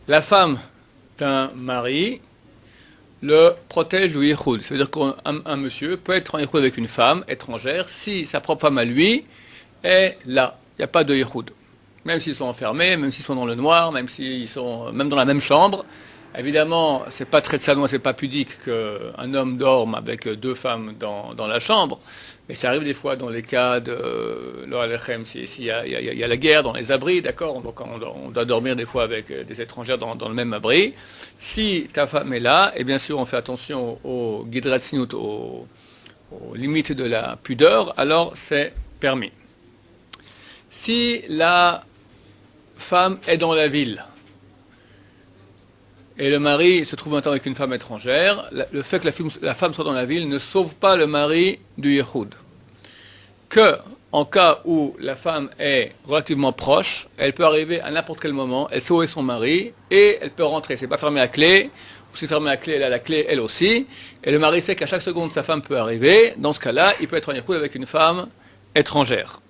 la femme d'un mari le protège du yichoud. C'est-à-dire qu'un monsieur peut être en yichoud avec une femme étrangère si sa propre femme à lui est là. Il n'y a pas de yichoud. Même s'ils sont enfermés, même s'ils sont dans le noir, même s'ils sont même dans la même chambre. Évidemment, c'est pas très tsanoua, c'est pas pudique qu'un homme dorme avec deux femmes dans la chambre. Mais ça arrive des fois dans les cas de s'il y a la guerre dans les abris, d'accord, donc on doit dormir des fois avec des étrangères dans le même abri. Si ta femme est là, et bien sûr on fait attention aux guidrat tzniut, aux limites de la pudeur, alors c'est permis. Si la femme est dans la ville et le mari se trouve maintenant avec une femme étrangère, le fait que la femme soit dans la ville ne sauve pas le mari du yichoud. Que, en cas où la femme est relativement proche, elle peut arriver à n'importe quel moment, elle sauve son mari et elle peut rentrer. C'est pas fermé à clé, ou c'est fermé à clé, elle a la clé elle aussi. Et le mari sait qu'à chaque seconde sa femme peut arriver. Dans ce cas-là, il peut être en yichoud avec une femme étrangère.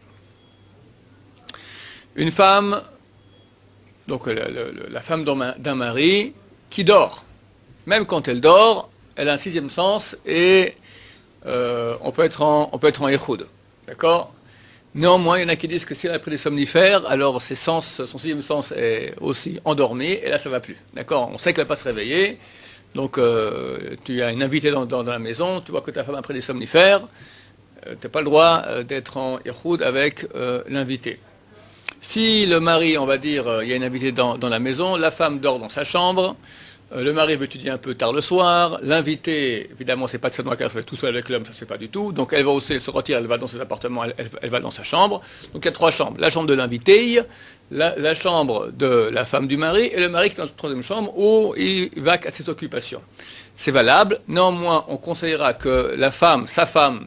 Une femme, donc la femme d'un mari, qui dort. Même quand elle dort, elle a un sixième sens et on peut être en yichoud. D'accord? Néanmoins, il y en a qui disent que si elle a pris des somnifères, alors son sixième sens est aussi endormi et là ça va plus. D'accord? On sait qu'elle va pas se réveiller. Donc tu as une invitée dans la maison, tu vois que ta femme a pris des somnifères, tu n'as pas le droit d'être en yichoud avec l'invité. Si le mari, on va dire, il y a une invitée dans la maison, la femme dort dans sa chambre, le mari veut étudier un peu tard le soir, l'invité, évidemment, c'est pas de sa qu'elle se fait tout seul avec l'homme, ça c'est pas du tout, donc elle va aussi se retirer, elle va dans ses appartements, elle va dans sa chambre. Donc il y a trois chambres, la chambre de l'invité, la chambre de la femme du mari, et le mari qui est dans la troisième chambre où il va à ses occupations. C'est valable, néanmoins, on conseillera que la femme, sa femme,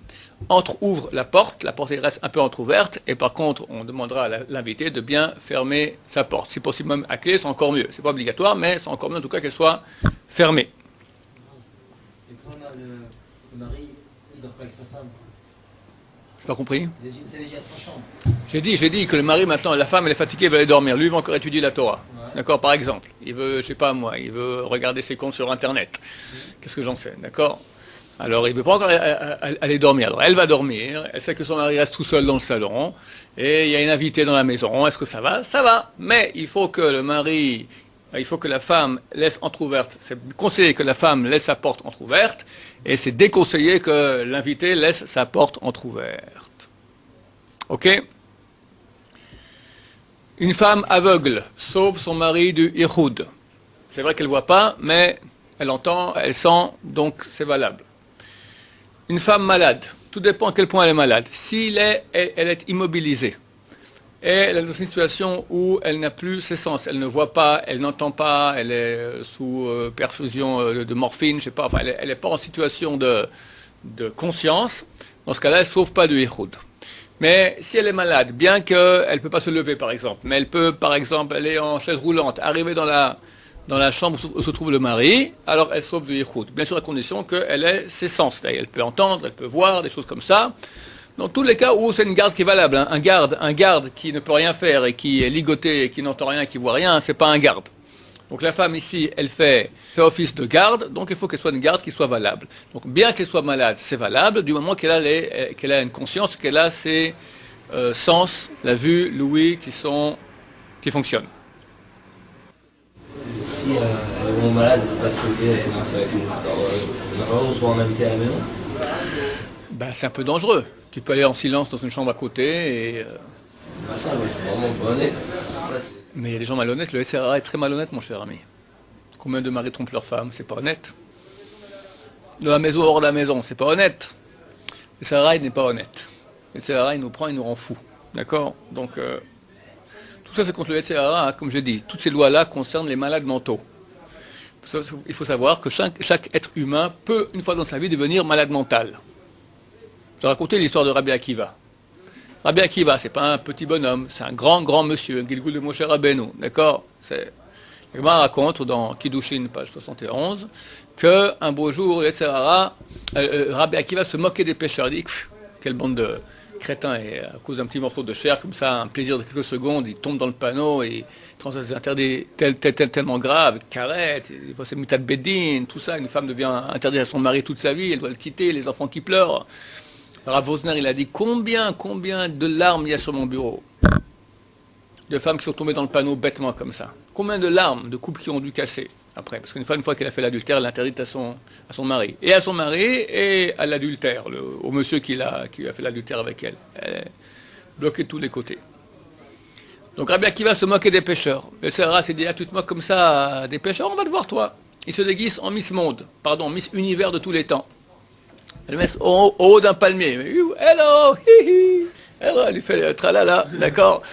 ouvre la porte reste un peu entrouverte, et par contre, on demandera à l'invité de bien fermer sa porte. Si possible même à clé, c'est encore mieux. C'est pas obligatoire, mais c'est encore mieux en tout cas qu'elle soit fermée. Et quand le mari, il dort pas avec sa femme. J'ai pas compris. Vous avez déjà trois chambres. J'ai dit que le mari maintenant, la femme elle est fatiguée, elle va aller dormir. Lui il va encore étudier la Torah. Ouais. D'accord, par exemple. Il veut, je sais pas moi, il veut regarder ses comptes sur Internet. Qu'est-ce que j'en sais, d'accord? Alors, il ne veut pas encore aller dormir. Alors, elle va dormir. Elle sait que son mari reste tout seul dans le salon. Et il y a une invitée dans la maison. Est-ce que ça va? Ça va. Mais il faut que la femme laisse entrouverte. C'est conseillé que la femme laisse sa porte entrouverte. Et c'est déconseillé que l'invité laisse sa porte entrouverte. Ok? Une femme aveugle sauve son mari du yichoud. C'est vrai qu'elle ne voit pas, mais elle entend, elle sent, donc c'est valable. Une femme malade, tout dépend à quel point elle est malade. Si elle est immobilisée, et elle est dans une situation où elle n'a plus ses sens, elle ne voit pas, elle n'entend pas, elle est sous perfusion de morphine, je sais pas, enfin elle n'est pas en situation de conscience, dans ce cas-là, elle ne sauve pas du yichoud. Mais si elle est malade, bien qu'elle ne peut pas se lever par exemple, mais elle peut par exemple aller en chaise roulante, arriver dans la chambre où se trouve le mari, alors elle sauve du yichoud. Bien sûr à condition qu'elle ait ses sens. Elle peut entendre, elle peut voir, des choses comme ça. Dans tous les cas où c'est une garde qui est valable, hein. Un garde qui ne peut rien faire et qui est ligoté et qui n'entend rien, qui voit rien, c'est pas un garde. Donc la femme ici, elle fait office de garde, donc il faut qu'elle soit une garde qui soit valable. Donc bien qu'elle soit malade, c'est valable du moment qu'elle a une conscience, qu'elle a ses sens, la vue, l'ouïe qui fonctionnent. Si elle est vraiment malade, elle ne peut pas se lever, elle commence avec nous. Alors, on soit en invité à la maison. Ben, c'est un peu dangereux. Tu peux aller en silence dans une chambre à côté et... C'est pas ça, mais c'est vraiment pas honnête. Mais il y a des gens malhonnêtes. Le SRA est très malhonnête, mon cher ami. Combien de maris trompent leur femme? C'est pas honnête. De la maison hors de la maison, c'est pas honnête. Le SRA n'est pas honnête. Le SRA, il nous prend, il nous rend fous. D'accord? Donc, tout ça, c'est contre le SRA, hein, comme j'ai dit. Toutes ces lois-là concernent les malades mentaux. Il faut savoir que chaque être humain peut, une fois dans sa vie, devenir malade mental. J'ai raconté l'histoire de Rabbi Akiva. Rabbi Akiva, c'est pas un petit bonhomme, c'est un grand monsieur, un Gilgul de Moshe Rabbeinu, d'accord? Le Gemara raconte dans Kiddushin, page 71, qu'un beau jour, Rabbi Akiva se moquait des pécheurs. Il dit, quelle bande crétin, et à cause d'un petit morceau de chair, comme ça, un plaisir de quelques secondes, il tombe dans le panneau et transgresse des interdits tellement graves, carette, il faut ses mutat bedin, tout ça. Une femme devient interdite à son mari toute sa vie, elle doit le quitter, les enfants qui pleurent. Rav Vosner, il a dit combien de larmes il y a sur mon bureau, de femmes qui sont tombées dans le panneau bêtement comme ça. Combien de larmes, de couples qui ont dû casser après, parce qu'une fois qu'elle a fait l'adultère, elle est interdite à son mari. Et à son mari et à l'adultère, au monsieur qui a fait l'adultère avec elle. Elle est bloquée de tous les côtés. Donc Rabbi Akiva se moquait des pêcheurs. Le Sahara s'est dit, ah, tu te moques comme ça des pêcheurs, on va te voir toi. Il se déguise en Miss Monde, Miss Univers de tous les temps. Elle met au haut d'un palmier. Hello, hihi. Hello, elle lui fait le tralala, d'accord.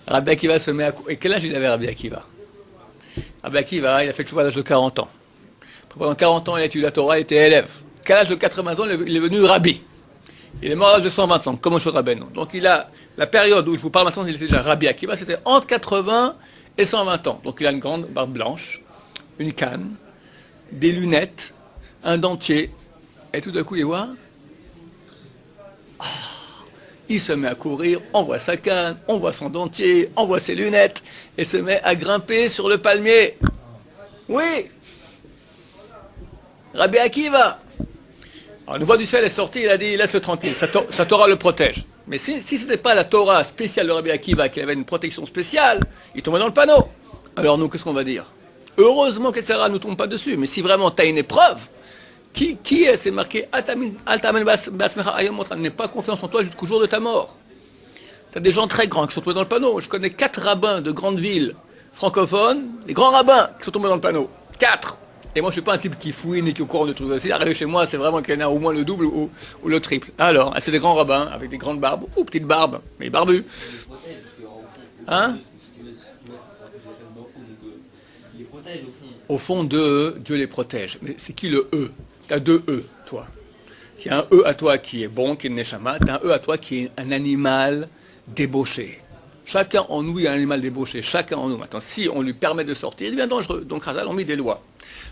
Rabbi Akiva se met à courir. Et quel âge il avait, Rabbi Akiva? Rabbi Akiva, il a fait le cheval à l'âge de 40 ans. Pendant 40 ans, il a étudié la Torah, il était élève. Qu'à l'âge de 80 ans, il est devenu rabbi. Il est mort à l'âge de 120 ans, comme Moshe Rabbeinu. Donc il a, la période où je vous parle maintenant, il était déjà Rabbi Akiva, c'était entre 80 et 120 ans. Donc il a une grande barbe blanche, une canne, des lunettes, un dentier, et tout d'un coup, il voit, il se met à courir, on voit sa canne, on voit son dentier, on voit ses lunettes, et se met à grimper sur le palmier. Oui, Rabbi Akiva. Alors, une voix du ciel est sortie, il a dit, laisse-le tranquille, sa Torah le protège. Mais si ce n'était pas la Torah spéciale de Rabbi Akiva, qui avait une protection spéciale, il tombait dans le panneau. Alors nous, qu'est-ce qu'on va dire? Heureusement que Sarah ne nous tombe pas dessus, mais si vraiment tu as une épreuve, qui est, c'est marqué, n'aie pas confiance en toi jusqu'au jour de ta mort. Tu as des gens très grands qui sont tombés dans le panneau. Je connais 4 rabbins de grandes villes francophones, des grands rabbins qui sont tombés dans le panneau. 4. Et moi, je ne suis pas un type qui fouine et qui est au courant de trucs. Si arrivé chez moi, c'est vraiment qu'il y en a au moins le double ou le triple. Alors, c'est des grands rabbins avec des grandes barbes, ou petites barbes, mais barbus. Hein? Au fond d'eux, Dieu les protège. Mais c'est qui le E? Tu as 2 E, toi. Il y a un E à toi qui est bon, qui est le Neshama. Tu as un E à toi qui est un animal débauché. Chacun en nous est un animal débauché. Chacun en nous. Maintenant, si on lui permet de sortir, il devient dangereux. Donc, Razal ont mis des lois.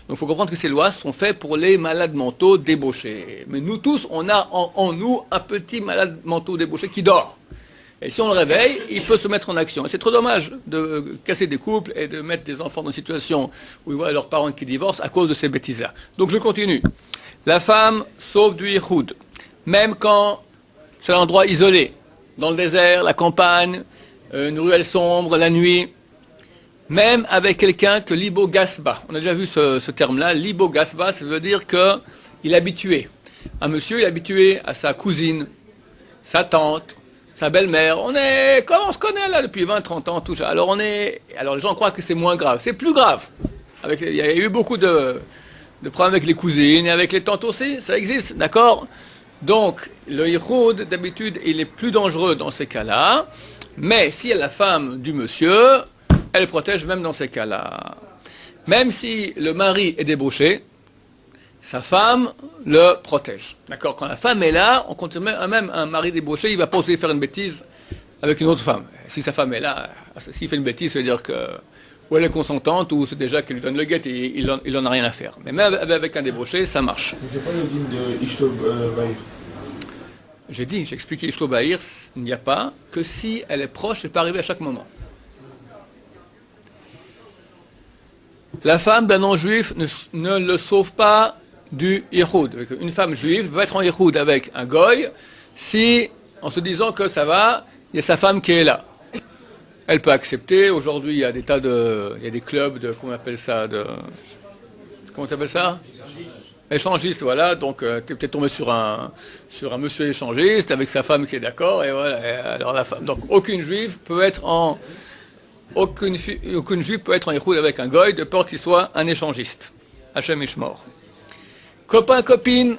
Donc il faut comprendre que ces lois sont faites pour les malades mentaux débauchés. Mais nous tous, on a en nous un petit malade mental débauché qui dort. Et si on le réveille, il peut se mettre en action. Et c'est trop dommage de casser des couples et de mettre des enfants dans une situation où ils voient leurs parents qui divorcent à cause de ces bêtises-là. Donc je continue. La femme sauve du Yichoud, même quand c'est un endroit isolé, dans le désert, la campagne, une ruelle sombre, la nuit. Même avec quelqu'un que l'ibogasba, on a déjà vu ce terme-là, l'ibogasba, ça veut dire qu'il est habitué. Un monsieur il est habitué à sa cousine, sa tante, sa belle-mère. Comment on se connaît là depuis 20-30 ans, tout ça. Alors les gens croient que c'est moins grave. C'est plus grave. Il y a eu beaucoup de problèmes avec les cousines et avec les tantes aussi, ça existe, d'accord? Donc, le yichoud, d'habitude, il est plus dangereux dans ces cas-là. Mais si la femme du monsieur, elle protège même dans ces cas-là. Même si le mari est débauché, sa femme le protège. D'accord? Quand la femme est là, on continue même un mari débauché, il ne va pas oser faire une bêtise avec une autre femme. Si sa femme est là, s'il fait une bêtise, ça veut dire que ou elle est consentante, ou c'est déjà qu'elle lui donne le guet et il en a rien à faire. Mais même avec un débauché, ça marche. C'est pas le din de Ishto Bahir. J'ai expliqué Ishto Bahir, il n'y a pas que si elle est proche, ça peut arriver à chaque moment. La femme d'un non-juif ne le sauve pas du Yichoud. Une femme juive peut être en Yichoud avec un goy si, en se disant que ça va, il y a sa femme qui est là. Elle peut accepter. Aujourd'hui, il y a des il y a des clubs de, comment on appelle ça, comment tu appelles ça? Échangiste, voilà. Donc, tu es peut-être tombé sur un monsieur échangiste avec sa femme qui est d'accord, et voilà. Et alors la femme. Donc, aucune juive peut être en Yichoud avec un goy, de peur qu'il soit un échangiste. Hachem Ishmor. Copain, copine,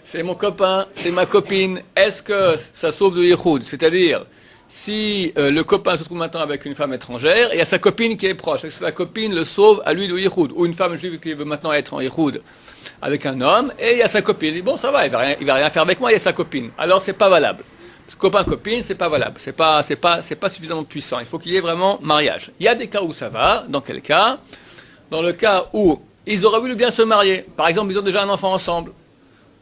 c'est mon copain, c'est ma copine. Est-ce que ça sauve de Yichoud? C'est-à-dire, si le copain se trouve maintenant avec une femme étrangère, et il y a sa copine qui est proche, est-ce que sa copine le sauve à lui de Yichoud? Ou une femme juive qui veut maintenant être en Yichoud avec un homme, et il y a sa copine. Il dit, bon, ça va, il va rien faire avec moi, il y a sa copine. Alors, c'est pas valable. Copain-copine, c'est pas valable. C'est pas suffisamment puissant. Il faut qu'il y ait vraiment mariage. Il y a des cas où ça va. Dans quel cas? Dans le cas où ils auraient voulu bien se marier. Par exemple, ils ont déjà un enfant ensemble.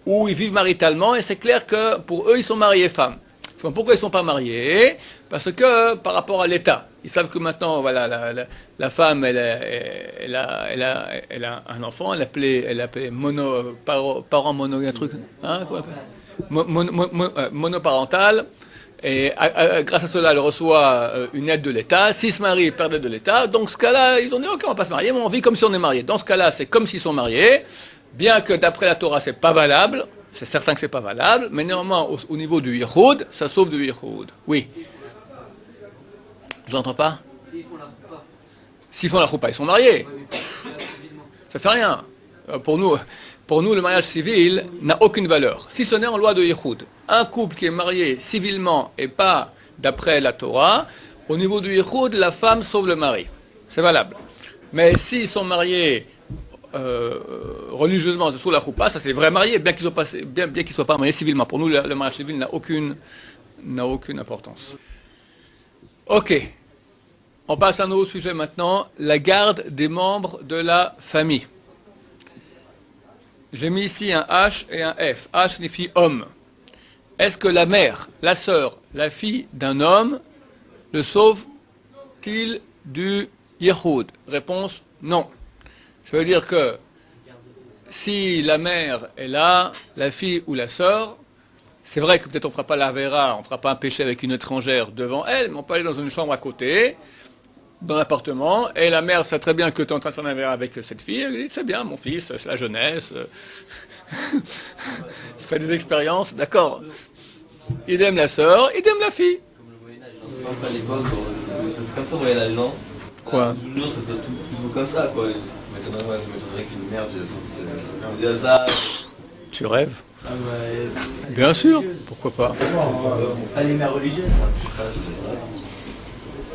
où ils vivent maritalement, et c'est clair que pour eux, ils sont mariés femmes. Pourquoi ils ne sont pas mariés? Parce que par rapport à l'État, ils savent que maintenant, voilà, la femme, elle a un enfant, elle appelait parent mono, un truc, hein, quoi, monoparental, et grâce à cela, elle reçoit une aide de l'État. S'ils se marient, ils perdent l'aide de l'État. Donc, ce cas-là, ils ont dit, ok, on va pas se marier, mais on vit comme si on est marié. Dans ce cas-là, c'est comme s'ils sont mariés, bien que d'après la Torah, c'est pas valable. C'est certain que c'est pas valable, mais néanmoins, au niveau du yichoud, ça sauve du yichoud. Oui. Je n'entends pas. S'ils font la choupa, ils sont mariés. Ça fait rien. Pour nous, le mariage civil n'a aucune valeur. Si ce n'est en loi de yichoud. Un couple qui est marié civilement et pas d'après la Torah, au niveau du yichoud, la femme sauve le mari. C'est valable. Mais s'ils sont mariés religieusement sous la choupa, ça c'est vrai marié, bien qu'ils ne soient pas mariés civilement. Pour nous, le mariage civil n'a aucune importance. Ok. On passe à un autre sujet maintenant, la garde des membres de la famille. J'ai mis ici un H et un F. H signifie homme. Est-ce que la mère, la sœur, la fille d'un homme le sauve-t-il du yichoud? Réponse, non. Ça veut dire que si la mère est là, la fille ou la sœur, c'est vrai que peut-être on ne fera pas la vera, on ne fera pas un péché avec une étrangère devant elle, mais on peut aller dans une chambre à côté, dans l'appartement, et la mère sait très bien que tu es en train de faire la vera avec cette fille, elle dit, c'est bien mon fils, c'est la jeunesse, fait des expériences, d'accord. Idem la sœur, idem la fille. Comme le Moyen-Âge, c'est pas à l'époque, c'est comme ça au Moyen-Âge, non? Quoi? Toujours ça se passe tout comme ça, quoi. M'étonnerait qu'une mère faisait ça. Tu rêves? Ah ouais. Bien sûr, pourquoi pas? Pas les mères religieuses.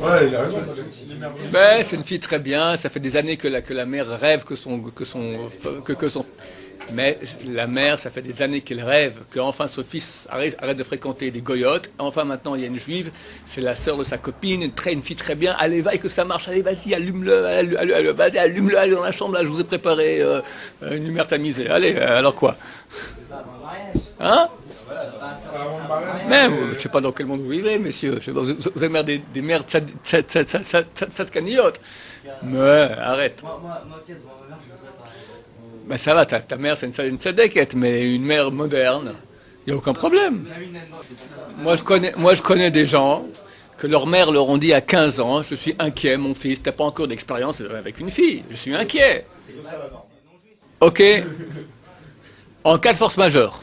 Ouais, il a raison. Ben, c'est une fille très bien, ça fait des années que la mère rêve que son... Mais la mère, ça fait des années qu'elle rêve qu'enfin son fils arrête de fréquenter des goyotes. Enfin, maintenant, il y a une juive, c'est la sœur de sa copine, une fille très bien. Allez, va, et que ça marche. Allez, vas-y, allume-le, vas-y, allume-le, allez dans la chambre, là, je vous ai préparé une lumière tamisée. Allez, alors quoi? Hein? Même, je ne sais pas dans quel monde vous vivez, messieurs. Je sais pas, vous avez des mères tzadkaniotes. Mais arrête. Moi, ma mère, je serais pas. Ben ça va, ta mère c'est une tzadékette, mais une mère moderne, il n'y a aucun problème. Moi je connais des gens que leur mère leur ont dit à 15 ans, je suis inquiet mon fils, t'as pas encore d'expérience avec une fille, je suis inquiet. Ok. En cas de force majeure,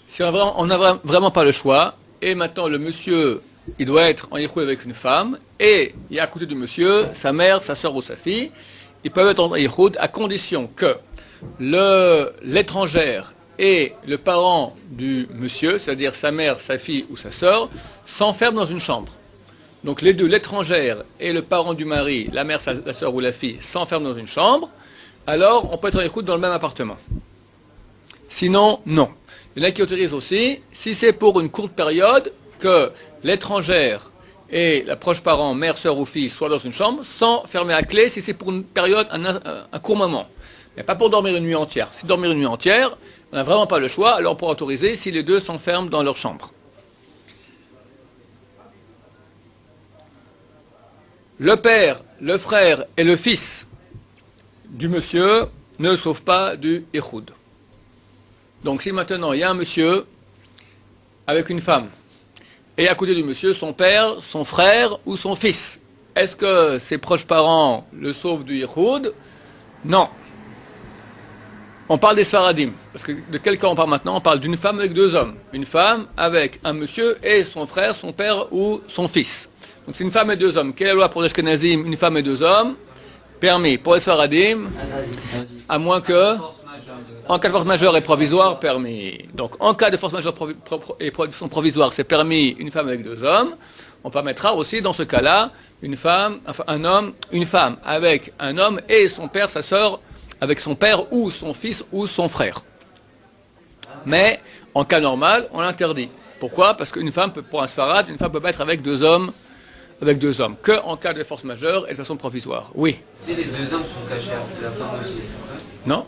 si on n'a vraiment pas le choix, et maintenant le monsieur, il doit être en yichoud avec une femme, et il y a à côté du monsieur, sa mère, sa soeur ou sa fille, ils peuvent être en yichoud à condition que l'étrangère et le parent du monsieur, c'est-à-dire sa mère, sa fille ou sa sœur, s'enferment dans une chambre. Donc les deux, l'étrangère et le parent du mari, la mère, la sœur ou la fille, s'enferment dans une chambre, alors on peut être en yichoud dans le même appartement. Sinon, non. Il y en a qui autorisent aussi, si c'est pour une courte période, que l'étrangère et la proche parent, mère, sœur ou fille, soient dans une chambre, sans fermer à clé, si c'est pour une période, un court moment. Mais pas pour dormir une nuit entière. Si dormir une nuit entière, on n'a vraiment pas le choix, alors on pourra autoriser si les deux s'enferment dans leur chambre. Le père, le frère et le fils du monsieur ne sauvent pas du yichoud. Donc si maintenant il y a un monsieur avec une femme, et à côté du monsieur son père, son frère ou son fils, est-ce que ses proches parents le sauvent du yichoud? Non. On parle des Sfaradim, parce que de quel cas on parle maintenant? On parle d'une femme avec deux hommes. Une femme avec un monsieur et son frère, son père ou son fils. Donc c'est une femme et deux hommes. Quelle est la loi pour les Ashkenazim? Une femme et deux hommes, permis. Pour les Sfaradim, à moins que... En cas de force majeure et provisoire, permis. Donc en cas de force majeure et provisoire, c'est permis une femme avec deux hommes. On permettra aussi dans ce cas-là une femme, enfin un homme, une femme avec un homme et son père, sa sœur, avec son père ou son fils ou son frère. Mais en cas normal, on l'interdit. Pourquoi? Parce qu'une femme, pour un sfarad, une femme peut pas être avec deux hommes, que en cas de force majeure et de façon provisoire. Oui. Si les deux hommes sont cachés, la femme aussi. Non.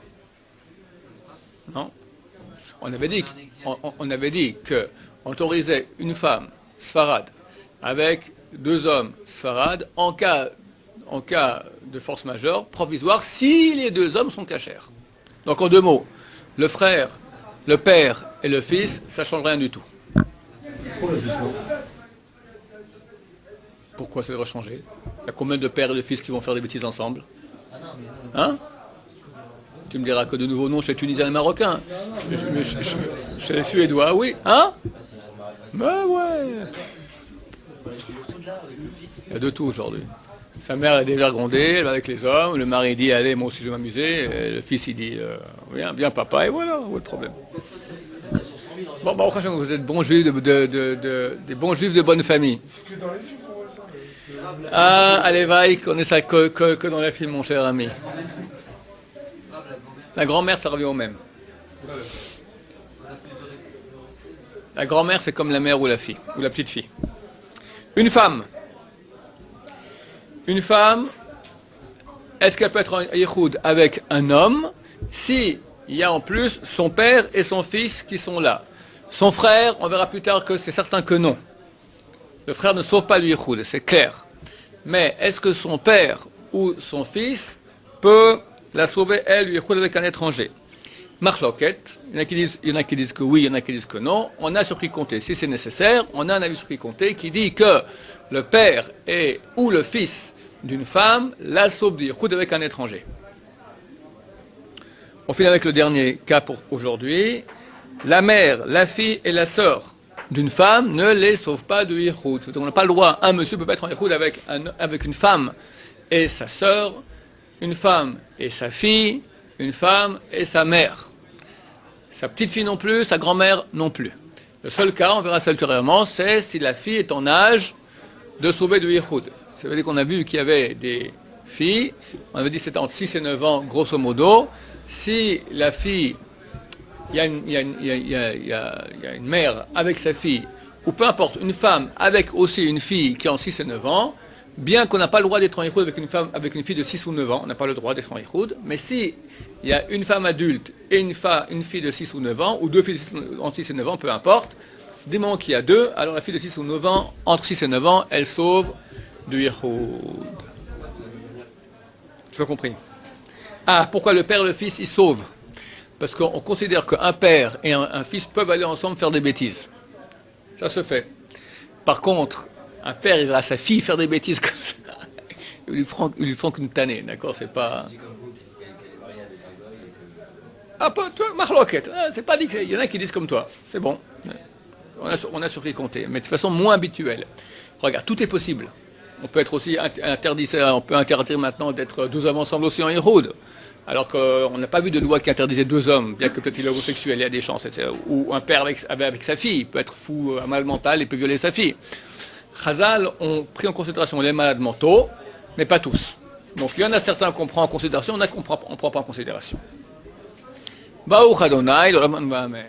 Non. on avait dit que on autorisait une femme sfarade avec deux hommes sfarades en cas de force majeure provisoire si les deux hommes sont cachers. Donc en deux mots, le frère, le père et le fils, ça ne change rien du tout. Trop le jugement. Pourquoi ça devrait changer? Il y a combien de pères et de fils qui vont faire des bêtises ensemble? Hein? Tu me diras que de nouveaux noms chez les Tunisiens et les Marocains. Chez les Suédois, oui. Hein? Ben ouais. Il y a de tout aujourd'hui. Sa mère est dévergondée, elle va avec les hommes, le mari dit allez moi aussi je vais m'amuser, et le fils il dit viens papa, et voilà, où est le problème? Bon, bah, franchement, vous êtes bons juifs des bons juifs de bonne famille. C'est que dans les films qu'on voit ça. Ah, allez vaille, qu'on est ça que dans les films mon cher ami. La grand-mère ça revient au même. La grand-mère c'est comme la mère ou la fille, ou la petite fille. Une femme, est-ce qu'elle peut être en yichoud avec un homme si il y a en plus son père et son fils qui sont là? Son frère, on verra plus tard que c'est certain que non. Le frère ne sauve pas le yichoud, c'est clair. Mais est-ce que son père ou son fils peut la sauver, elle, le yichoud avec un étranger? Marloquette, il y en a qui disent que oui, il y en a qui disent que non. On a sur qui compter, si c'est nécessaire, on a un avis sur qui compter qui dit que le père ou le fils d'une femme la sauve du yichoud avec un étranger. On finit avec le dernier cas pour aujourd'hui. La mère, la fille et la sœur d'une femme ne les sauvent pas du yichoud. On n'a pas le droit, un monsieur peut pas être en yichoud avec une femme et sa sœur, une femme et sa fille, une femme et sa mère. Sa petite fille non plus, sa grand-mère non plus. Le seul cas, on verra ça ultérieurement, c'est si la fille est en âge de sauver du yichoud. Ça veut dire qu'on a vu qu'il y avait des filles, on avait dit que c'était entre 6 et 9 ans, grosso modo. Si la fille, il y a une mère avec sa fille, ou peu importe, une femme avec aussi une fille qui a entre 6 et 9 ans, bien qu'on n'a pas le droit d'être en yichoud avec une fille de 6 ou 9 ans, on n'a pas le droit d'être en yichoud, mais si il y a une femme adulte et une fille de 6 ou 9 ans, ou deux filles entre 6 et 9 ans, peu importe, du moment qu'il y a deux, alors la fille de 6 ou 9 ans, entre 6 et 9 ans, elle sauve du yichoud. Tu as compris? Ah, pourquoi le père et le fils, ils sauvent? Parce qu'on considère qu'un père et un fils peuvent aller ensemble faire des bêtises. Ça se fait. Par contre, un père, il va à sa fille faire des bêtises comme ça. Ils lui font qu'une tannée, d'accord? C'est pas... Ah, pas toi, Marloquette. C'est pas dit qu'il y en a qui disent comme toi. C'est bon. On a sur qui compter. Mais de façon moins habituelle. Regarde, tout est possible. On peut être aussi interdit, on peut interdire maintenant d'être deux hommes ensemble aussi en yichoud. Alors qu'on n'a pas vu de loi qui interdisait deux hommes, bien que peut-être il est homosexuel, il y a des chances. Ou un père avec sa fille, il peut être fou, malade mental, et peut violer sa fille. Chazal ont pris en considération les malades mentaux, mais pas tous. Donc il y en a certains qu'on prend en considération, il y en a qu'on ne prend pas en considération. Baruch Adonai, le Raman va Amen.